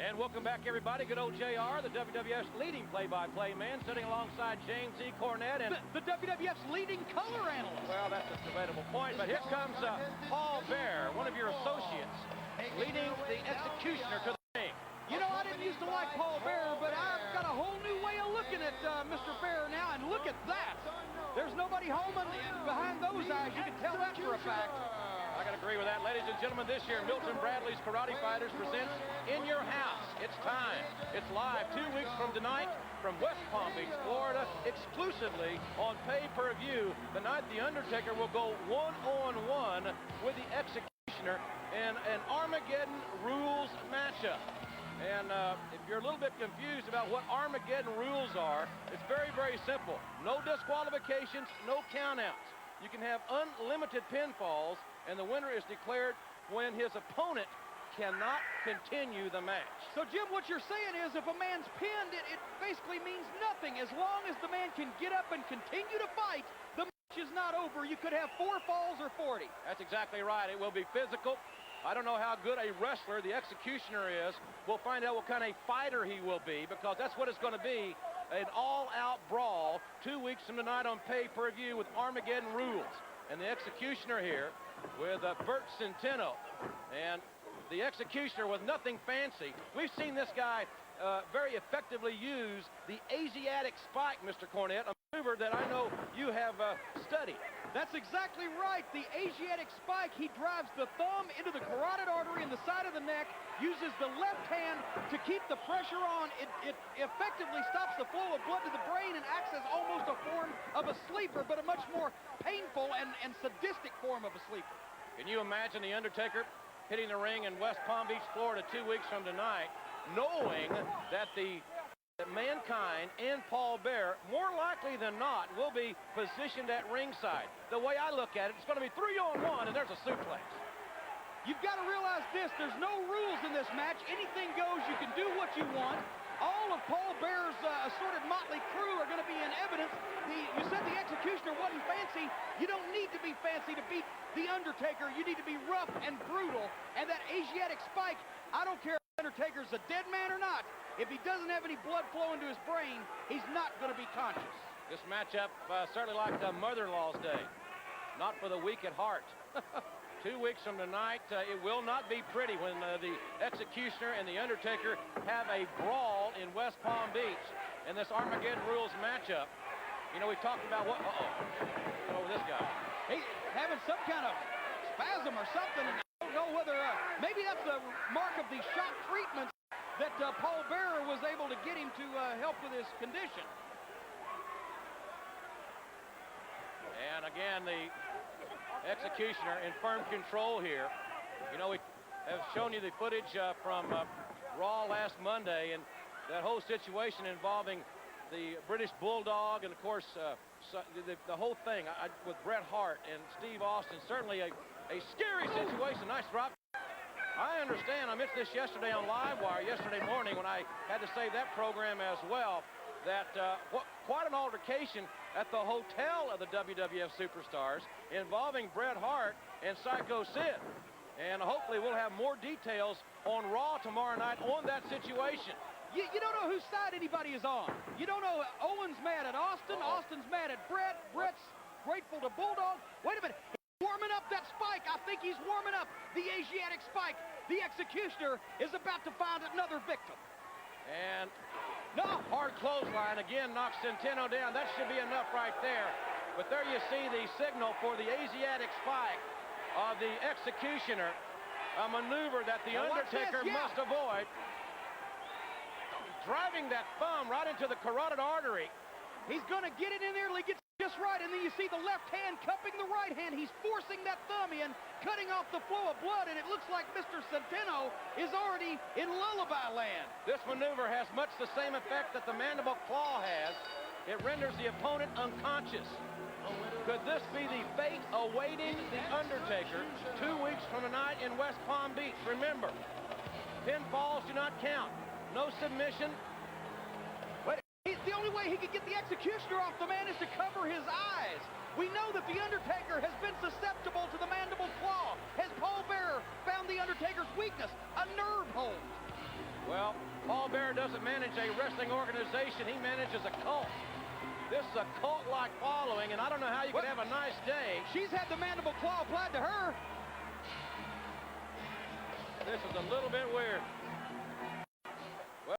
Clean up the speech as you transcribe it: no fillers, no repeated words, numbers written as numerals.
And welcome back, everybody. Good old JR, the WWF's leading play-by-play man, sitting alongside James E. Cornette. And the WWF's leading color analyst. Well, that's a debatable point, but here comes Paul Bear, one of your associates, leading the executioner to the ring. You know, I didn't used to like Paul Bear, but I've got a whole new way of looking at Mr. Bear now, and look at that. There's nobody home behind those eyes. You can tell that for a fact. I can agree with that. Ladies and gentlemen, this year, Milton Bradley's Karate Fighters presents In Your House. It's time. It's live 2 weeks from tonight from West Palm Beach, Florida, exclusively on pay-per-view. The night The Undertaker will go one-on-one with the executioner in an Armageddon rules matchup. And if you're a little bit confused about what Armageddon rules are, it's very, very simple. No disqualifications, no countouts. You can have unlimited pinfalls, and the winner is declared when his opponent cannot continue the match. So, Jim, what you're saying is if a man's pinned, it basically means nothing. As long as the man can get up and continue to fight, the match is not over. You could have 4 falls or 40. That's exactly right. It will be physical. I don't know how good a wrestler the executioner is. We'll find out what kind of fighter he will be, because that's what it's going to be, an all-out brawl 2 weeks from tonight on pay-per-view with Armageddon rules. And the executioner here with Bert Centeno. And the executioner with nothing fancy. We've seen this guy very effectively use the Asiatic spike, Mr. Cornette, a maneuver that I know you have studied. That's exactly right. The Asiatic spike, he drives the thumb into the carotid artery in the side of the neck, uses the left hand to keep the pressure on. It effectively stops the flow of blood to the brain and acts as almost a form of a sleeper, but a much more painful and sadistic form of a sleeper. Can you imagine The Undertaker hitting the ring in West Palm Beach, Florida 2 weeks from tonight, knowing that Mankind and Paul Bear, more likely than not, will be positioned at ringside. The way I look at it, it's going to be 3-on-1, and there's a suplex. You've got to realize this. There's no rules in this match. Anything goes. You can do what you want. All of Paul Bear's assorted motley crew are going to be in evidence. You said the executioner wasn't fancy. You don't need to be fancy to beat The Undertaker. You need to be rough and brutal. And that Asiatic spike, I don't care if The Undertaker's a dead man or not. If he doesn't have any blood flowing to his brain, he's not going to be conscious. This matchup certainly like Mother-in-Law's Day. Not for the weak at heart. 2 weeks from tonight, it will not be pretty when the executioner and The Undertaker have a brawl in West Palm Beach in this Armageddon rules matchup. You know, we talked about what... Uh-oh. Over this guy. He's having some kind of spasm or something. I don't know whether... maybe that's the mark of the shock treatments that Paul Bear was able to get him to help with his condition. And again, the executioner in firm control here. You know, we have shown you the footage from Raw last Monday, and that whole situation involving the British Bulldog and, of course, the whole thing with Bret Hart and Steve Austin. Certainly a scary situation. Nice drop. I understand. I mentioned this yesterday on Livewire yesterday morning when I had to save that program as well, that quite an altercation at the hotel of the WWF Superstars involving Bret Hart and Psycho Sid. And hopefully we'll have more details on Raw tomorrow night on that situation. You don't know whose side anybody is on. You don't know. Owen's mad at Austin. Austin's mad at Bret. Bret's grateful to Bulldog. Wait a minute. Warming up that spike. I think he's warming up the Asiatic spike. The executioner is about to find another victim. And no, hard clothesline again knocks Centeno down. That should be enough right there. But there you see the signal for the Asiatic spike of the executioner, a maneuver that the Undertaker must avoid. Driving that thumb right into the carotid artery. He's going to get it in there till he gets just right, and then you see the left hand cupping the right hand. He's forcing that thumb in, cutting off the flow of blood, and it looks like Mr. Centeno is already in lullaby land. This maneuver has much the same effect that the mandible claw has. It renders the opponent unconscious. Could this be the fate awaiting The Undertaker 2 weeks from tonight in West Palm Beach? Remember, pinfalls do not count. No submission. The only way he could get the executioner off the man is to cover his eyes. We know that The Undertaker has been susceptible to the mandible claw. Has Paul Bear found The Undertaker's weakness? A nerve hold. Well, Paul Bearer doesn't manage a wrestling organization. He manages a cult. This is a cult-like following, and I don't know how you could have a nice day. She's had the mandible claw applied to her. This is a little bit weird.